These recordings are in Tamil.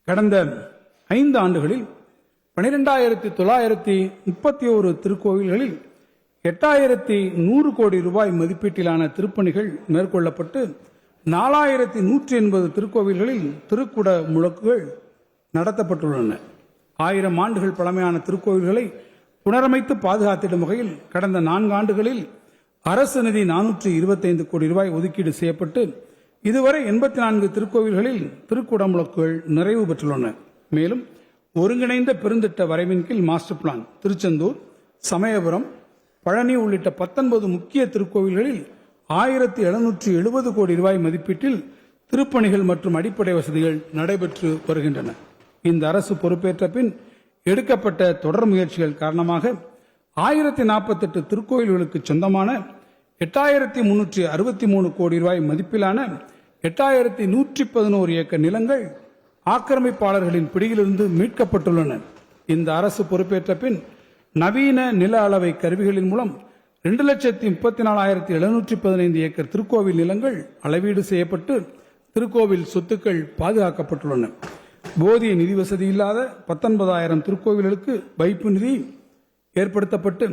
கடந்த 5 ஆண்டுகளில் 12,931 திருக்கோவில்களில் 8,100 கோடி ரூபாய் மதிப்பீட்டிலான திருப்பணிகள் மேற்கொள்ளப்பட்டு 4,180 திருக்கோவில்களில் திருக்குட முழக்குகள் நடத்தப்பட்டுள்ளன. 1000 ஆண்டுகள் பழமையான திருக்கோவில்களை புனரமைத்து பாதுகாத்திடும் வகையில் கடந்த 4 ஆண்டுகளில் அரசு நிதி 425 கோடி ரூபாய் ஒதுக்கீடு செய்யப்பட்டு இதுவரை 84 திருக்கோவில்களில் திருக்குடமுழக்குகள் நிறைவு பெற்றுள்ளன. மேலும் ஒருங்கிணைந்த பெருந்திட்ட வரைவின் கீழ் மாஸ்டர் பிளான் திருச்செந்தூர், சமயபுரம், பழனி உள்ளிட்ட 19 முக்கிய திருக்கோவில்களில் 1,770 கோடி ரூபாய் மதிப்பீட்டில் திருப்பணிகள் மற்றும் அடிப்படை வசதிகள் நடைபெற்று வருகின்றன. இந்த அரசு பொறுப்பேற்ற பின் எடுக்கப்பட்ட தொடர் முயற்சிகள் காரணமாக 1048 திருக்கோயில்களுக்கு சொந்தமான 8,363 கோடி ரூபாய் மதிப்பிலான 8,111 ஏக்கர் நிலங்கள் ஆக்கிரமிப்பாளர்களின் பிடியிலிருந்து மீட்கப்பட்டுள்ளன. இந்த அரசு பொறுப்பேற்ற பின் நவீன நில அளவை கருவிகளின் மூலம் 2,34,715 ஏக்கர் திருக்கோவில் நிலங்கள் அளவீடு செய்யப்பட்டு திருக்கோவில் சொத்துக்கள் பாதுகாக்கப்பட்டுள்ளன. போதிய நிதி வசதி இல்லாத 19,000 திருக்கோவில்களுக்கு வைப்பு நிதி ஏற்படுத்தப்பட்டு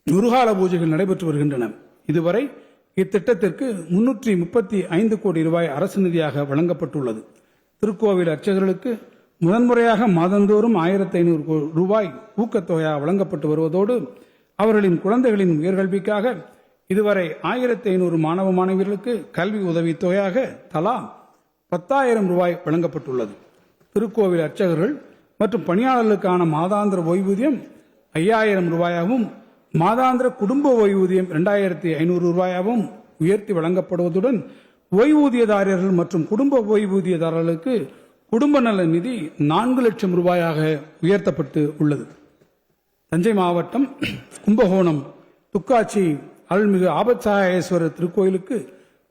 குருகால பூஜைகள் நடைபெற்று வருகின்றன. இதுவரை இத்திட்டத்திற்கு 335 கோடி ரூபாய் அரசு நிதியாக வழங்கப்பட்டுள்ளது. திருக்கோவில் அர்ச்சகர்களுக்கு முதன்முறையாக மாதந்தோறும் 1,500 ரூபாய் ஊக்கத்தொகையாக வழங்கப்பட்டு வருவதோடு அவர்களின் குழந்தைகளின் உயர்கல்விக்காக இதுவரை 1,500 மாணவ மாணவியர்களுக்கு கல்வி உதவித் தொகையாக தலா 10,000 ரூபாய் வழங்கப்பட்டுள்ளது. திருக்கோவில் அர்ச்சகர்கள் மற்றும் பணியாளர்களுக்கான மாதாந்திர ஓய்வூதியம் 5,000 ரூபாயாகவும் மாதாந்திர குடும்ப ஓய்வூதியம் 2,500 ரூபாயாகவும் உயர்த்தி வழங்கப்படுவதுடன் ஓய்வூதியதாரர்கள் மற்றும் குடும்ப ஓய்வூதியதாரர்களுக்கு குடும்ப நல நிதி 4 லட்சம் ரூபாயாக உயர்த்தப்பட்டு உள்ளது. தஞ்சை மாவட்டம் கும்பகோணம் துக்காட்சி அருள்மிகு ஆபத்சகாயேஸ்வரர் திருக்கோயிலுக்கு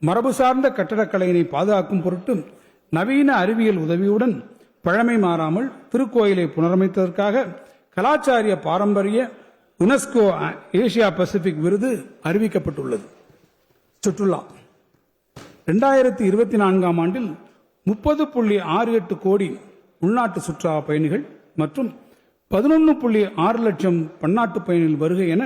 மரபு சார்ந்த கட்டடக்கலையினை பாதுகாக்கும் பொருட்டு நவீன அறிவியல் உதவியுடன் பழமை மாறாமல் திருக்கோயிலை புனரமைத்ததற்காக கலாச்சாரிய பாரம்பரிய யுனெஸ்கோ ஏசியா பசிபிக் விருது அறிவிக்கப்பட்டுள்ளது. சுற்றுலா 2024 ஆண்டில் 30.68 கோடி உள்நாட்டு சுற்றுலா பயணிகள் மற்றும் 11.6 லட்சம் பன்னாட்டு பயணிகள் வருகை என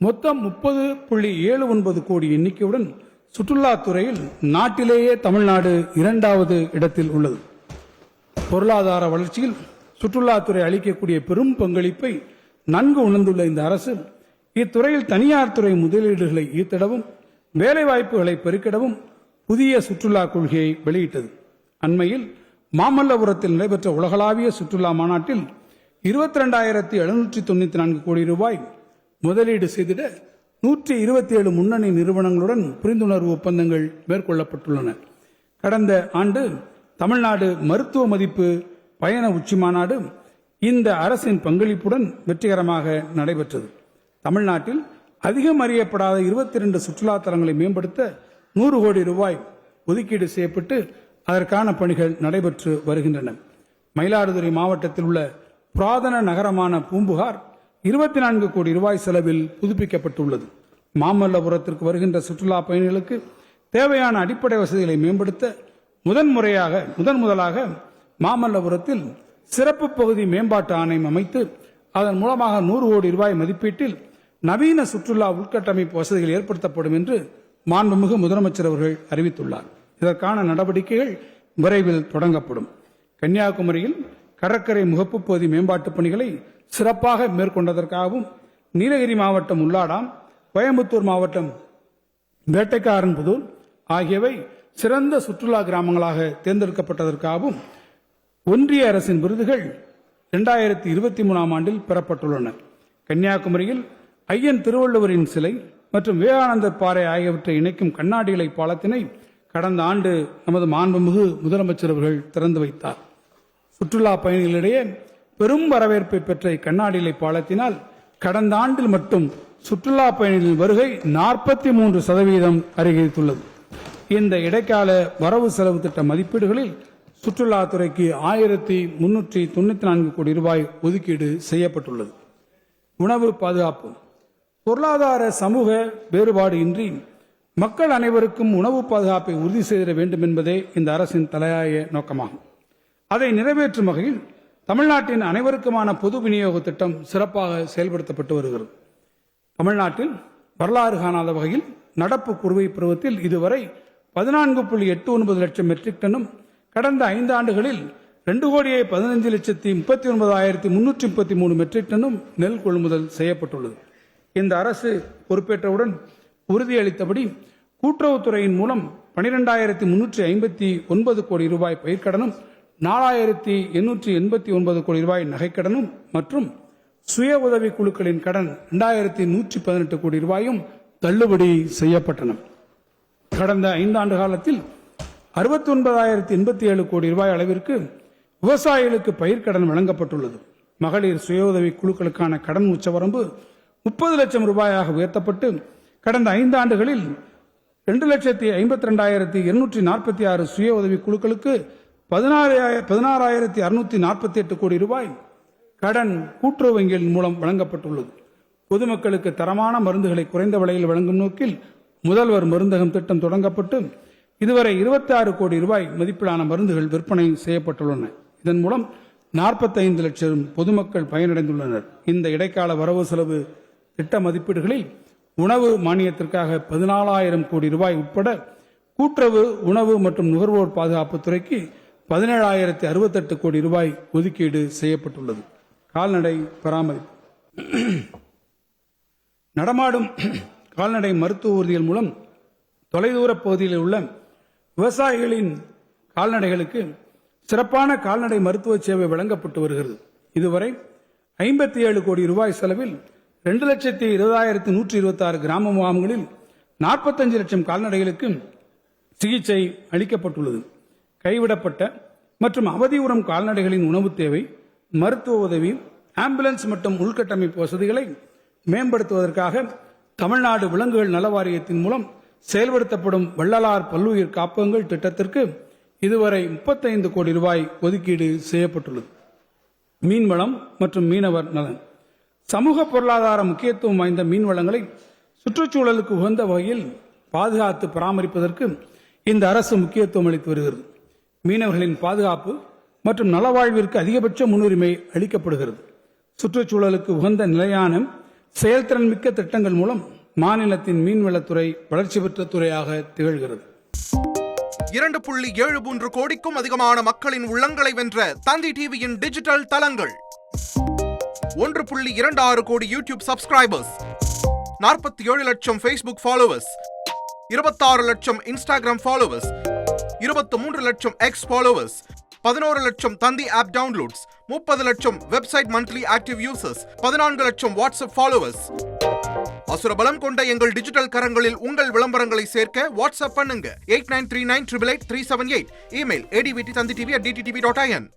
மொத்தம் 30.79 கோடி எண்ணிக்கையுடன் சுற்றுலாத்துறையில் நாட்டிலேயே தமிழ்நாடு 2வது இடத்தில் உள்ளது. பொருளாதார வளர்ச்சியில் சுற்றுலாத்துறை அளிக்கக்கூடிய பெரும் பங்களிப்பை நன்கு உணர்ந்துள்ள இந்த அரசு இத்துறையில் தனியார் துறை முதலீடுகளை ஈர்த்திடவும் வேலைவாய்ப்புகளை பெருக்கிடவும் புதிய சுற்றுலா கொள்கையை வெளியிட்டது. அண்மையில் மாமல்லபுரத்தில் நடைபெற்ற உலகளாவிய சுற்றுலா மாநாட்டில் 22,794 கோடி ரூபாய் முதலீடு செய்திட 127 முன்னணி நிறுவனங்களுடன் புரிந்துணர்வு ஒப்பந்தங்கள் மேற்கொள்ளப்பட்டுள்ளன. கடந்த ஆண்டு தமிழ்நாடு மருத்துவ மதிப்பு பயண உச்சி மாநாடு இந்த அரசின் பங்களிப்புடன் வெற்றிகரமாக நடைபெற்றது. தமிழ்நாட்டில் அதிகம் அறியப்படாத 22 சுற்றுலா தலங்களை மேம்படுத்த 100 கோடி ரூபாய் ஒதுக்கீடு செய்யப்பட்டு அதற்கான பணிகள் நடைபெற்று வருகின்றன. மயிலாடுதுறை மாவட்டத்தில் உள்ள புராதன நகரமான பூம்புகார் 24 கோடி ரூபாய் செலவில் புதுப்பிக்கப்பட்டுள்ளது. மாமல்லபுரத்திற்கு வருகின்ற சுற்றுலா பயணிகளுக்கு தேவையான அடிப்படை வசதிகளை மேம்படுத்த முதலாக மாமல்லபுரத்தில் சிறப்பு பகுதி மேம்பாட்டு ஆணையம் அமைத்து அதன் மூலமாக 100 கோடி ரூபாய் மதிப்பீட்டில் நவீன சுற்றுலா உள்கட்டமைப்பு வசதிகள் ஏற்படுத்தப்படும் என்று மாண்புமிகு முதலமைச்சர் அவர்கள் அறிவித்துள்ளார். இதற்கான நடவடிக்கைகள் விரைவில் தொடங்கப்படும். கன்னியாகுமரியில் கடற்கரை முகப்பு பகுதி மேம்பாட்டு பணிகளை சிறப்பாக மேற்கொண்டதற்காகவும் நீலகிரி மாவட்டம் உள்ளாடாம், கோயம்புத்தூர் மாவட்டம் வேட்டைக்காரன்புதூர் ஆகியவை சிறந்த சுற்றுலா கிராமங்களாக தேர்ந்தெடுக்கப்பட்டதற்காகவும் ஒன்றிய அரசின் விருதுகள் 2023 ஆண்டில் பெறப்பட்டுள்ளன. கன்னியாகுமரியில் ஐயன் திருவள்ளுவரின் சிலை மற்றும் விவேகானந்தர் பாறை ஆகியவற்றை இணைக்கும் கண்ணாடி இலை பாலத்தினை கடந்த ஆண்டு நமது மாண்புமிகு முதலமைச்சர் அவர்கள் திறந்து வைத்தார். சுற்றுலா பயணிகளிடையே பெரும் வரவேற்பை பெற்ற இக்கண்ணாடி இலை பாலத்தினால் கடந்த ஆண்டில் மட்டும் சுற்றுலா பயணிகளின் வருகை 43% அதிகரித்துள்ளது. இந்த இடைக்கால வரவு செலவு திட்ட மதிப்பீடுகளில் சுற்றுலாத்துறைக்கு 1,394 கோடி ரூபாய் ஒதுக்கீடு செய்யப்பட்டுள்ளது. உணவு பாதுகாப்பு பொருளாதார சமூக வேறுபாடு இன்றி மக்கள் அனைவருக்கும் உணவு பாதுகாப்பை உறுதி செய்திட வேண்டும் என்பதே இந்த அரசின் தலையாய நோக்கமாகும். அதை நிறைவேற்றும் வகையில் தமிழ்நாட்டின் அனைவருக்குமான பொது விநியோக திட்டம் சிறப்பாக செயல்படுத்தப்பட்டு வருகிறது. தமிழ்நாட்டில் வரலாறு காணாத வகையில் நடப்பு குறுவை பருவத்தில் இதுவரை 14.89 லட்சம் மெட்ரிக் டன்னும் கடந்த 5 ஆண்டுகளில் 2,15,39,333 மெட்ரிக் டன்னும் நெல் கொள்முதல் செய்யப்பட்டுள்ளது. இந்த அரசு பொறுப்பேற்றவுடன் உறுதியளித்தபடி கூட்டுறவுத்துறையின் மூலம் 12,359 கோடி ரூபாய் பயிர்க்கடனும் 4,889 கோடி ரூபாய் நகைக்கடனும் மற்றும் சுய உதவி குழுக்களின் கடன் 2,118 கோடி ரூபாயும் தள்ளுபடி செய்யப்பட்டன. கடந்த 5 ஆண்டு காலத்தில் 69,087 கோடி ரூபாய் அளவிற்கு விவசாயிகளுக்கு பயிர்க்கடன் வழங்கப்பட்டுள்ளது. மகளிர் சுய உதவி குழுக்களுக்கான கடன் உச்சவரம்பு 30 லட்சம் ரூபாயாக உயர்த்தப்பட்டு கடந்த 5 ஆண்டுகளில் 2,52,246 சுய உதவி குழுக்களுக்கு 16,648 கோடி ரூபாய் கடன் கூட்டுறவு வங்கிகளின் மூலம் வழங்கப்பட்டுள்ளது. பொதுமக்களுக்கு தரமான மருந்துகளை குறைந்த விலையில் வழங்கும் நோக்கில் முதல்வர் மருந்தகம் திட்டம் தொடங்கப்பட்டு இதுவரை 26 கோடி ரூபாய் மதிப்பிலான மருந்துகள் விற்பனை செய்யப்பட்டுள்ளன. இதன் மூலம் 45 லட்சம் பொதுமக்கள் பயனடைந்துள்ளனர். இந்த இடைக்கால வரவு செலவு திட்ட மதிப்பீடுகளில் உணவு மானியத்திற்காக 14,000 கோடி ரூபாய் உட்பட கூட்டுறவு உணவு மற்றும் நுகர்வோர் பாதுகாப்பு துறைக்கு 17,068 கோடி ரூபாய் ஒதுக்கீடு செய்யப்பட்டுள்ளது. கால்நடை பராமரிப்பு நடமாடும் கால்நடை மருத்துவ ஊர்திகள் மூலம் தொலைதூர பகுதியில் உள்ள விவசாயிகளின் கால்நடைகளுக்கு சிறப்பான கால்நடை மருத்துவ சேவை வழங்கப்பட்டு வருகிறது. இதுவரை 57 கோடி ரூபாய் செலவில் 2,20,126 கிராம முகாம்களில் 45 லட்சம் கால்நடைகளுக்கு சிகிச்சை அளிக்கப்பட்டுள்ளது. கைவிடப்பட்ட மற்றும் அவதியுறும் கால்நடைகளின் உணவு தேவை, மருத்துவ உதவி, ஆம்புலன்ஸ் மற்றும் உள்கட்டமைப்பு வசதிகளை மேம்படுத்துவதற்காக தமிழ்நாடு விலங்குகள் நல வாரியத்தின் மூலம் செயல்படுத்தப்படும் வள்ளலார் பல்லுயிர் காப்பகங்கள் திட்டத்திற்கு இதுவரை 35 கோடி ரூபாய் ஒதுக்கீடு செய்யப்பட்டுள்ளது. மீன்வளம் மற்றும் மீனவர் நலன் சமூக பொருளாதார முக்கியத்துவம் வாய்ந்த மீன் வளங்களை சுற்றுச்சூழலுக்கு உகந்த வகையில் பாதுகாத்து பராமரிப்பதற்கு இந்த அரசு முக்கியத்துவம் அளித்து வருகிறது. மீனவர்களின் பாதுகாப்பு மற்றும் நலவாழ்விற்கு அதிகபட்ச முன்னுரிமை அளிக்கப்படுகிறது. சுற்றுச்சூழலுக்கு உகந்த நிலையான செயல்திறன் மிக்க திட்டங்கள் மூலம் மாநிலத்தின் மீன்வளத்துறை வளர்ச்சி பெற்ற துறையாக திகழ்கிறது. 2.73 கோடிக்கும் அதிகமான மக்களின் உள்ளங்களை வென்ற தந்தி டிவியின் டிஜிட்டல் தளங்கள், 1.26 கோடி யூடியூப் சப்ஸ்கிரைபர்ஸ், 47 லட்சம் ஃபேஸ்புக் ஃபாலோவர்ஸ், 26 லட்சம் இன்ஸ்டாகிராம் ஃபாலோவர்ஸ், 23 லட்சம் எக்ஸ் ஃபாலோவர்ஸ், 11 லட்சம் தந்தி ஆப் டவுன்லோட்ஸ், 30 லட்சம் வெப்சைட் மந்த்லி ஆக்டிவ் யூசர்ஸ், 14 லட்சம் வாட்ஸ்அப் ஃபாலோவர்ஸ். அசுரபலம் கொண்ட எங்கள் டிஜிட்டல் கரங்களில் உங்கள் விளம்பரங்களை சேர்க்க வாட்ஸ்அப் பண்ணுங்க 8939883778. Email advttanditv@dttv.in.